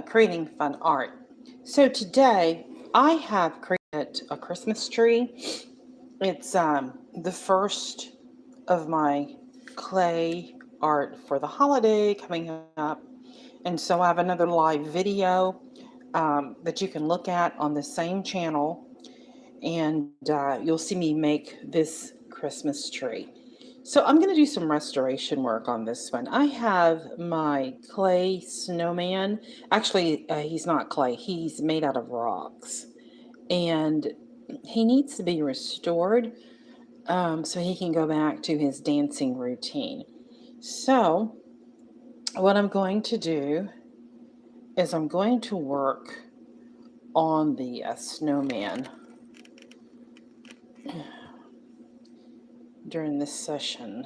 creating fun art. So today I have created a Christmas tree. It's the first of my clay art for the holiday coming up. And so I have another live video that you can look at on the same channel. And you'll see me make this Christmas tree. So I'm going to do some restoration work on this one. I have my clay snowman. Actually, he's not clay. He's made out of rocks. And he needs to be restored so he can go back to his dancing routine. So what I'm going to do is I'm going to work on the snowman during this session.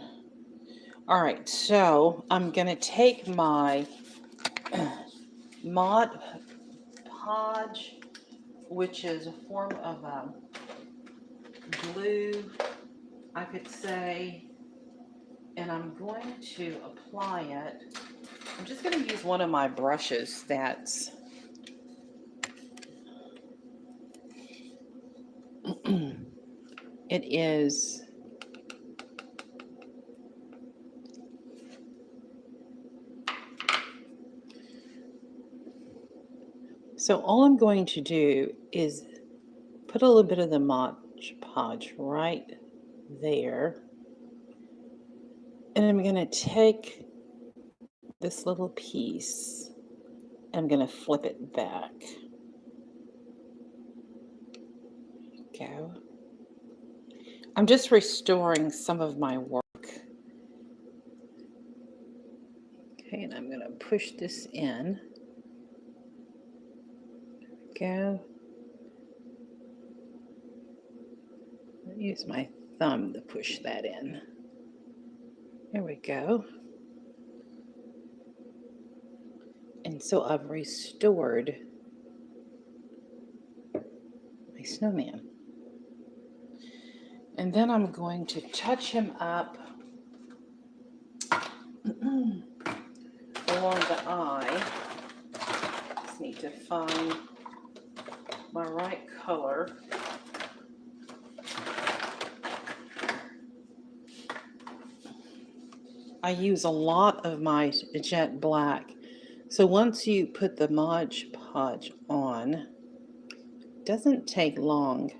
All right, so I'm going to take my Mod Podge, which is a form of glue, I could say, and I'm going to apply it. I'm just going to use one of my brushes that's it is so all I'm going to do is put a little bit of the Mod Podge right there, and I'm going to take this little piece, I'm going to flip it back. Go. I'm just restoring some of my work. Okay, and I'm going to push this in. Go. I'll use my thumb to push that in. There we go. And so I've restored my snowman. And then I'm going to touch him up along the eye. Just need to find my right color. I use a lot of my jet black. So once you put the Mod Podge on, it doesn't take long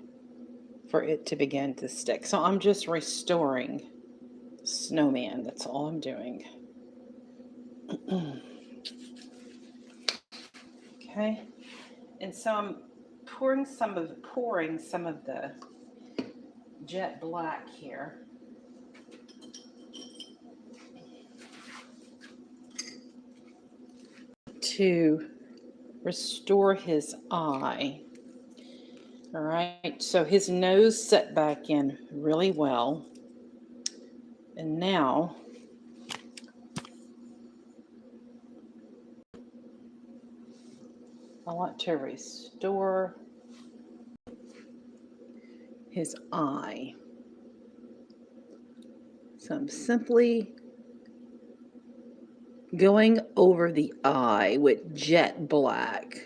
for it to begin to stick. So I'm just restoring snowman. That's all I'm doing. Okay. And so I'm pouring some of the jet black here. To restore his eye. All right, so his nose set back in really well. And now I want to restore his eye. So I'm simply going over the eye with jet black.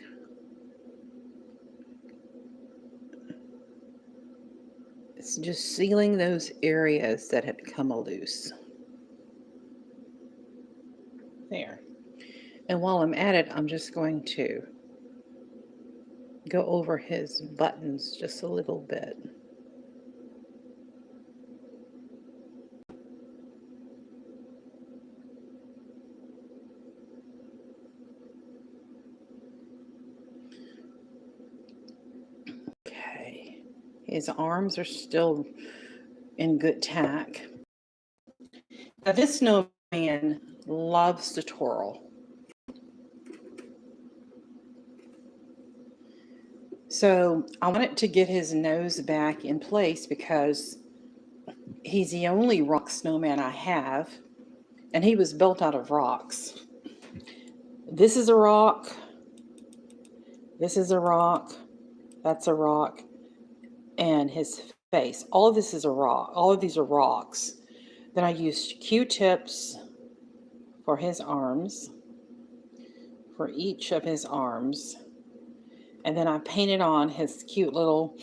It's just sealing those areas that had come loose. There. And while I'm at it, I'm just going to go over his buttons just a little bit. Okay. His arms are still in good tack. Now this snowman loves to twirl. So I wanted to get his nose back in place because he's the only rock snowman I have, and he was built out of rocks. This is a rock. This is a rock. That's a rock. And his face. All of this is a rock. All of these are rocks. Then I used Q-tips for his arms, for each of his arms. And then I painted on his cute little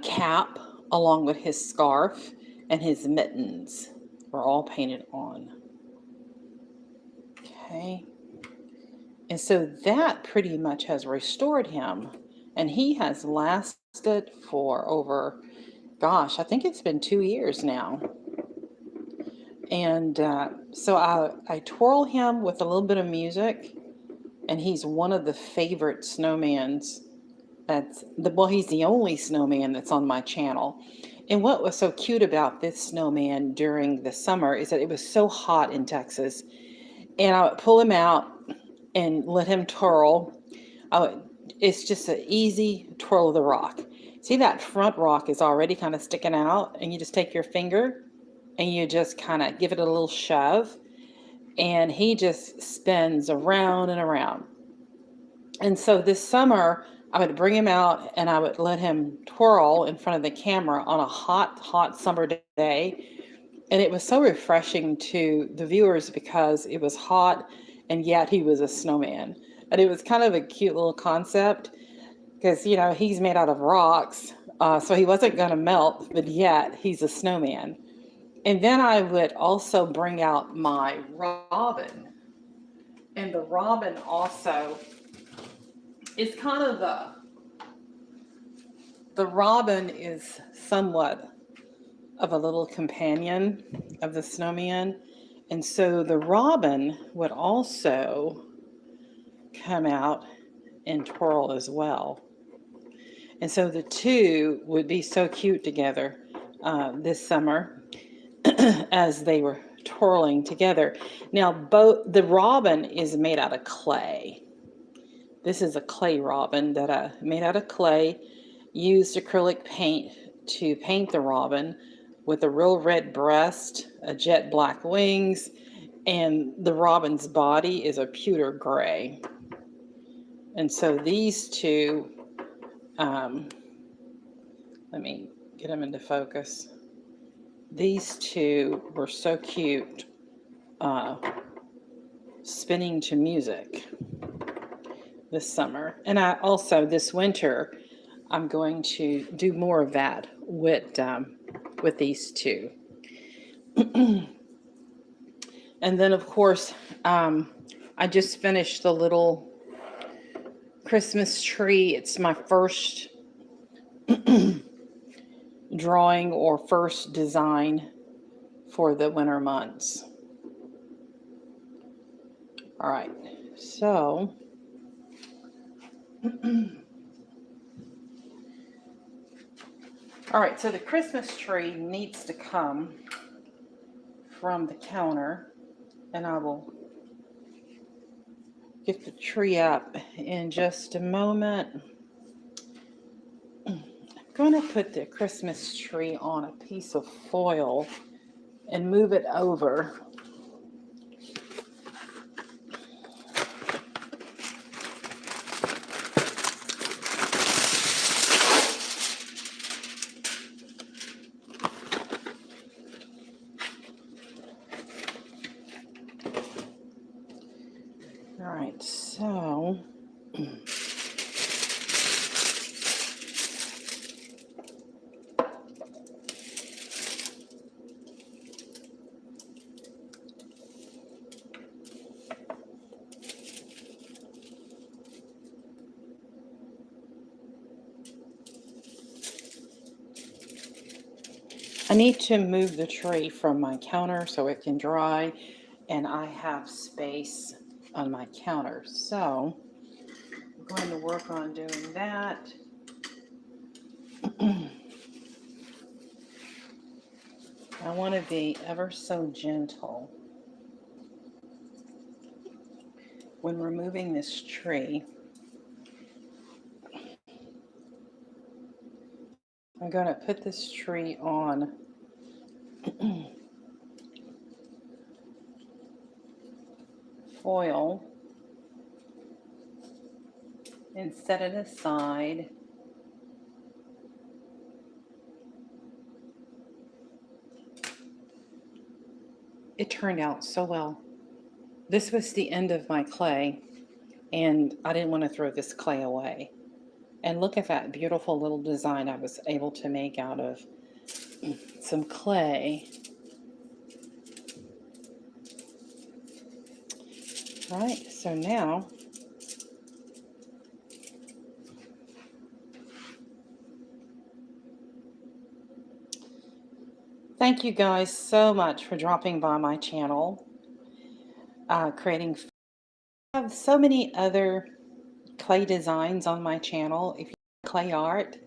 cap along with his scarf, and his mittens were all painted on. Okay. And so that pretty much has restored him. And he has lasted for over, gosh, I think it's been 2 years now. And so I twirl him with a little bit of music, and he's one of the favorite snowmans. He's the only snowman that's on my channel. And what was so cute about this snowman during the summer is that it was so hot in Texas. And I would pull him out and let him twirl. It's just an easy twirl of the rock. See, that front rock is already kind of sticking out, and you just take your finger and you just kind of give it a little shove, and he just spins around and around. And so this summer, I would bring him out and I would let him twirl in front of the camera on a hot, hot summer day. And it was so refreshing to the viewers because it was hot and yet he was a snowman. And it was kind of a cute little concept because, you know, he's made out of rocks, so he wasn't going to melt, but yet he's a snowman. And then I would also bring out my robin. And the robin also is kind of the robin is somewhat of a little companion of the snowman. And so the robin would also come out and twirl as well. And so the two would be so cute together this summer as they were twirling together. Now, the robin is made out of clay. This is a clay robin that I made out of clay, used acrylic paint to paint the robin with a real red breast, a jet black wings, and the robin's body is a pewter gray. And so these two, let me get them into focus. These two were so cute, spinning to music this summer. And I also, this winter, I'm going to do more of that with these two. And then, of course, I just finished the little Christmas tree. It's my first drawing or first design for the winter months. All right, so all right, so the Christmas tree needs to come from the counter, and I will get the tree up in just a moment. I'm going to put the Christmas tree on a piece of foil and move it over. All right, so I need to move the tray from my counter so it can dry, and I have space on my counter. So I'm going to work on doing that. I want to be ever so gentle when removing this tree. I'm going to put this tree on foil and set it aside. It turned out so well. this was the end of my clay, and I didn't want to throw this clay away. And look at that beautiful little design I was able to make out of some clay. Right, so now thank you guys so much for dropping by my channel. Creating. I have so many other clay designs on my channel. If you like clay art,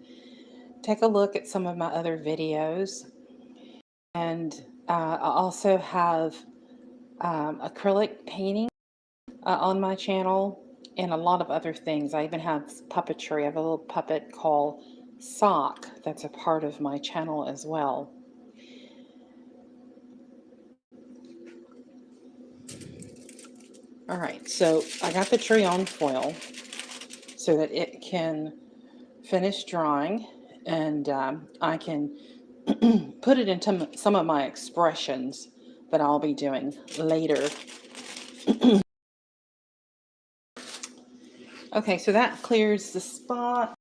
take a look at some of my other videos. And I also have acrylic painting on my channel and a lot of other things. I even have puppetry. I have a little puppet called Sock that's a part of my channel as well. All right, so I got the tree on foil so that it can finish drying, and I can put it into some of my expressions that I'll be doing later. Okay, so that clears the spot.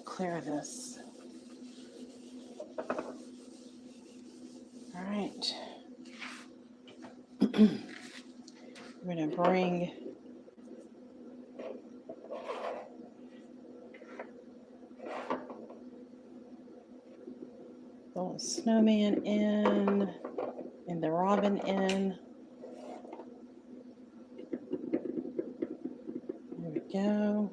Clear this. All right. I'm going to bring the little snowman in and the robin in. There we go.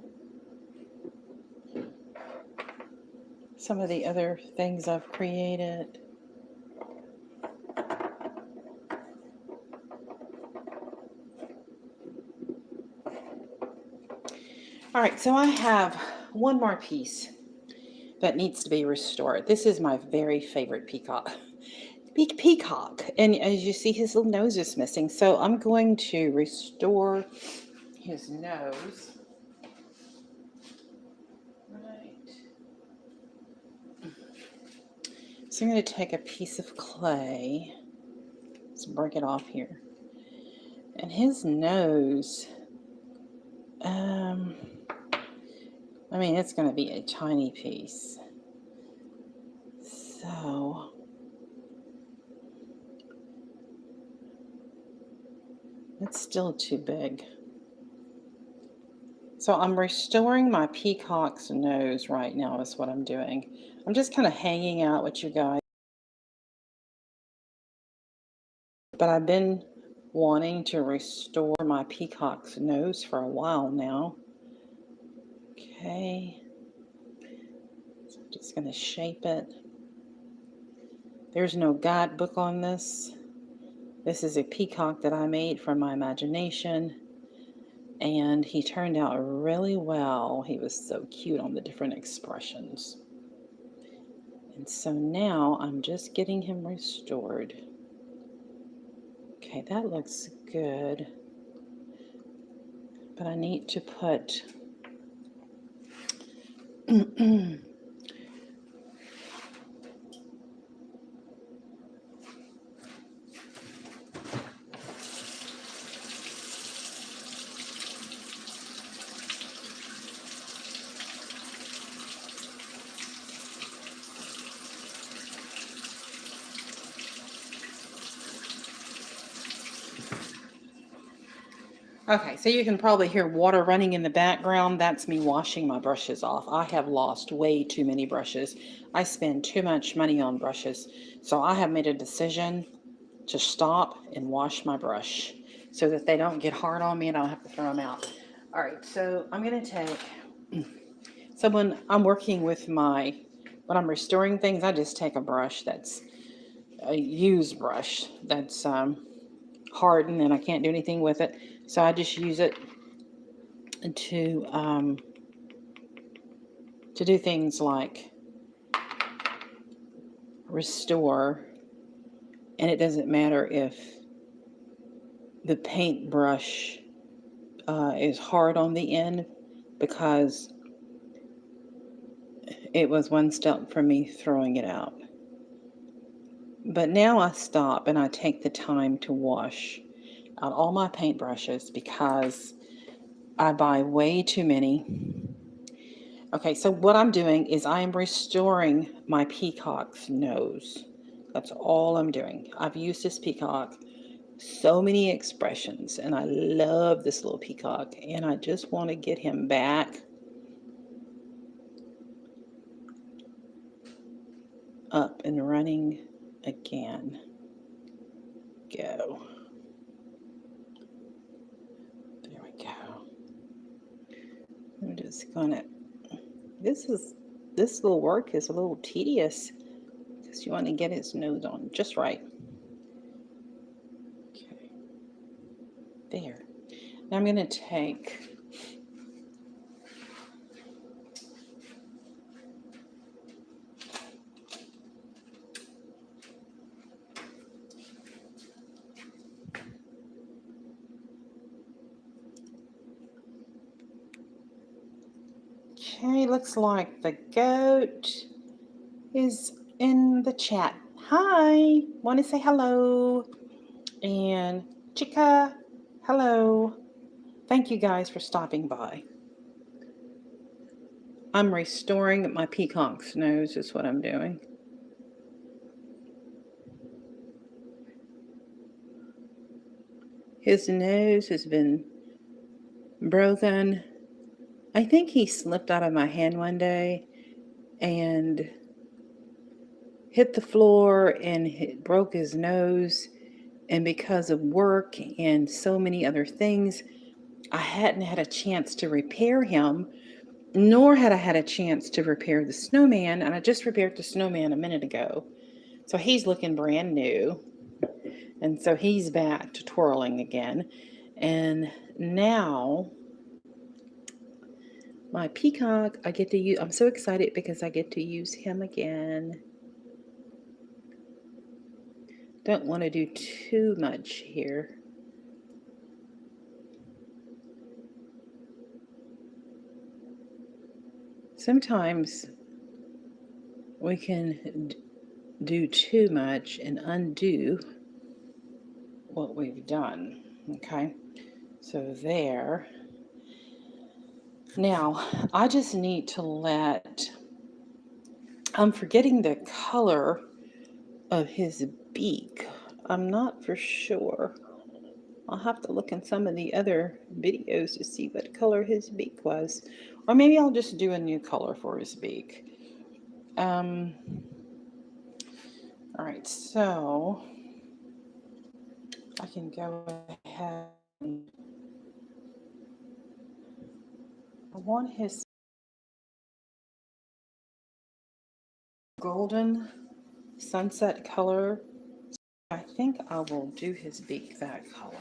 Some of the other things I've created. All right, so I have one more piece that needs to be restored. This is my very favorite peacock. Peacock, and as you see, his little nose is missing. So I'm going to restore his nose. Right. So I'm going to take a piece of clay. Let's break it off here. And his nose, I mean, it's going to be a tiny piece. So it's still too big. So I'm restoring my peacock's nose right now is what I'm doing. I'm just kind of hanging out with you guys. But I've been wanting to restore my peacock's nose for a while now. Okay. So I'm just going to shape it. There's no guidebook on this. This is a peacock that I made from my imagination. And he turned out really well. He was so cute on the different expressions. And so now I'm just getting him restored. Okay, that looks good. But I need to put okay, so you can probably hear water running in the background. That's me washing my brushes off. I have lost way too many brushes. I spend too much money on brushes. So I have made a decision to stop and wash my brush so that they don't get hard on me and I don't have to throw them out. All right, so I'm going to take, so when I'm working with when I'm restoring things, I just take a brush that's a used brush that's hardened and I can't do anything with it. So I just use it to do things like restore, and it doesn't matter if the paintbrush is hard on the end, because it was one step from me throwing it out. But now I stop and I take the time to wash out all my paintbrushes because I buy way too many. Okay, so what I'm doing is I am restoring my peacock's nose. That's all I'm doing. I've used this peacock so many expressions, and I love this little peacock, and I just want to get him back up and running again. Go. There we go. I'm just gonna, this little work is a little tedious because you want to get his nose on just right. Okay. There. Now I'm going to take okay, looks like the goat is in the chat. Hi, want to say hello. And Chica, hello. Thank you guys for stopping by. I'm restoring my peacock's nose is what I'm doing. His nose has been broken. I think he slipped out of my hand one day and hit the floor and broke his nose. And because of work and so many other things, I hadn't had a chance to repair him, nor had I had a chance to repair the snowman. And I just repaired the snowman a minute ago. So he's looking brand new. And so he's back to twirling again. And now my peacock, I get to use, I'm so excited because I get to use him again. Don't want to do too much here. Sometimes we can do too much and undo what we've done. Okay, so there. Now, I just need to let, I'm forgetting the color of his beak. I'm not for sure. I'll have to look in some of the other videos to see what color his beak was. Or maybe I'll just do a new color for his beak. All right, so I can go ahead. I want his golden sunset color. I think I will do his beak that color.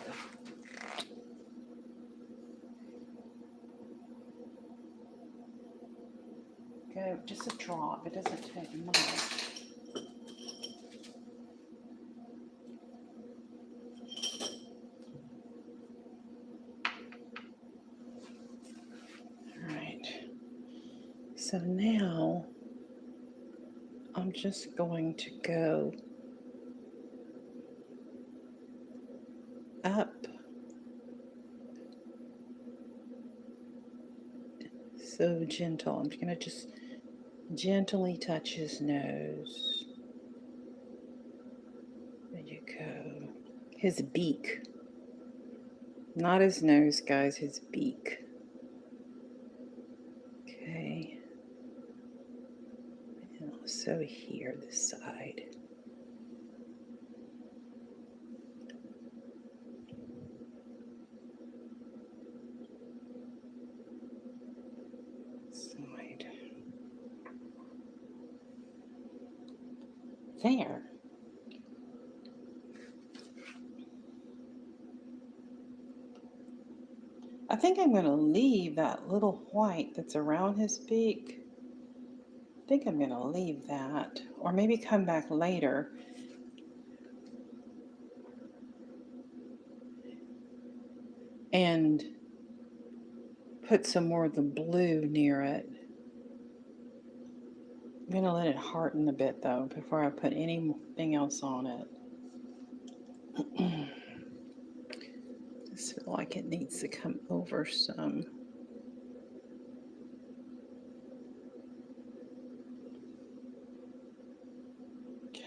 Go just a drop, it doesn't take much. Alright, so now I'm just going to go up so gentle. I'm going to just gently touch his nose. There you go. His beak. Not his nose, guys, his beak. Okay. And also here, this side. Side. There. I think I'm going to leave that little white that's around his beak. I think I'm going to leave that, or maybe come back later and put some more of the blue near it. I'm going to let it harden a bit though before I put anything else on it. I just feel like it needs to come over some. Okay.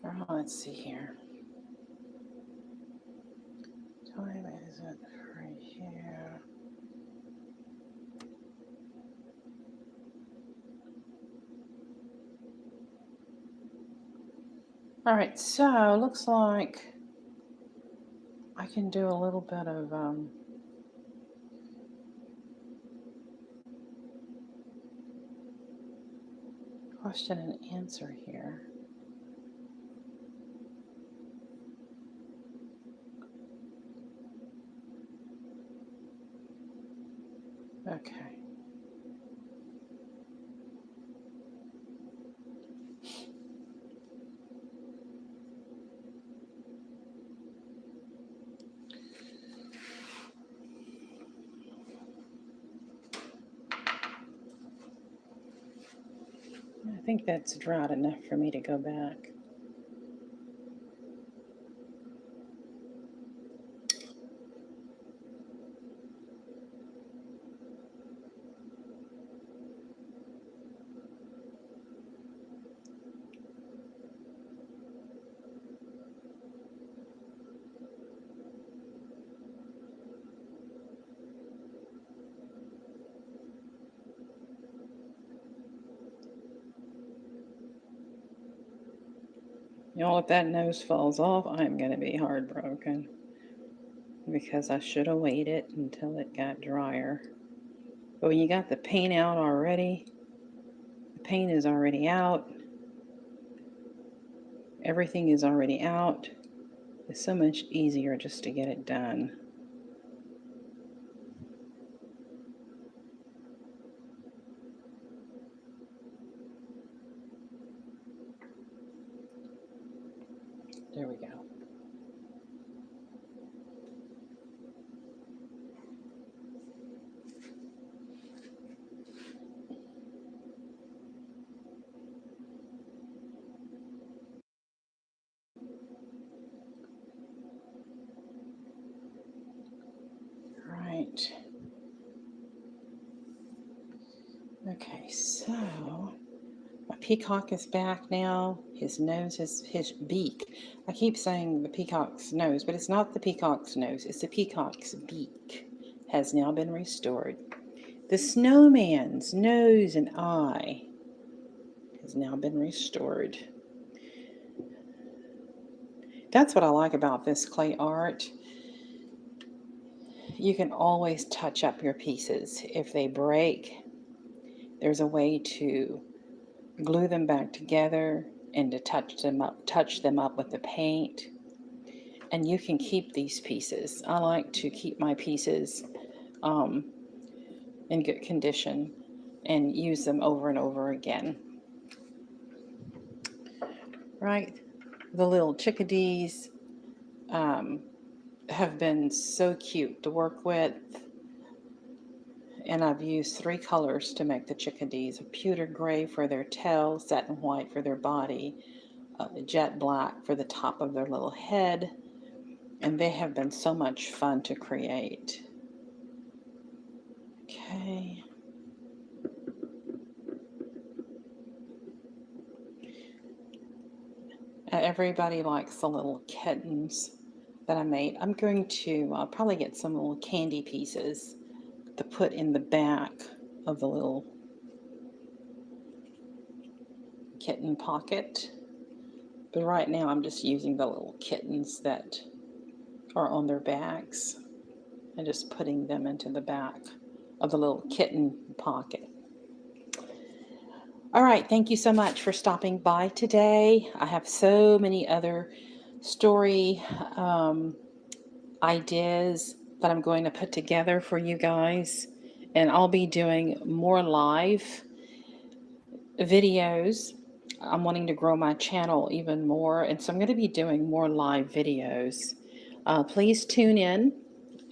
All right, let's see here. Time is it right here? All right, so looks like I can do a little bit of question and answer here. Okay. I think that's dried enough for me to go back. You know, if that nose falls off, I'm going to be heartbroken because I should have waited until it got drier. But when you got the paint out already, the paint is already out, everything is already out. It's so much easier just to get it done. There we go. Right. Okay, so my peacock is back now. His nose is his beak. I keep saying the peacock's nose, but it's not the peacock's nose, it's the peacock's beak has now been restored. The snowman's nose and eye has now been restored. That's what I like about this clay art. You can always touch up your pieces. If they break, there's a way to glue them back together and to touch them up with the paint. And you can keep these pieces. I like to keep my pieces in good condition and use them over and over again. Right? The little chickadees have been so cute to work with. And I've used 3 colors to make the chickadees: a pewter gray for their tail, satin white for their body, jet black for the top of their little head. And they have been so much fun to create. Okay. Everybody likes the little kittens that I made. I'm going to probably get some little candy pieces to put in the back of the little kitten pocket. But right now I'm just using the little kittens that are on their backs and just putting them into the back of the little kitten pocket. All right, thank you so much for stopping by today. I have so many other story ideas that I'm going to put together for you guys, and I'll be doing more live videos. I'm wanting to grow my channel even more, and so I'm going to be doing more live videos. Please tune in.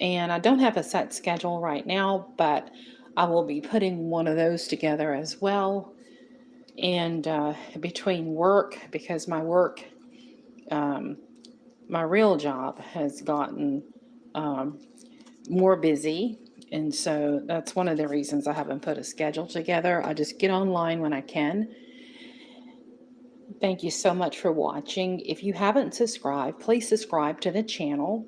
And I don't have a set schedule right now, but I will be putting one of those together as well. And between work, because my real job has gotten um, more busy. And so that's one of the reasons I haven't put a schedule together. I just get online when I can. Thank you so much for watching. If you haven't subscribed, please subscribe to the channel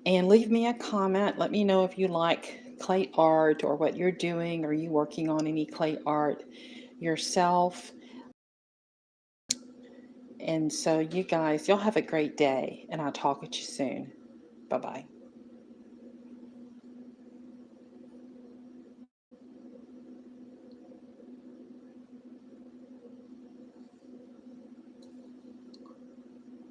and leave me a comment. Let me know if you like clay art or what you're doing. Are you working on any clay art yourself? And so you guys, y'all have a great day, and I'll talk with you soon. Bye-bye.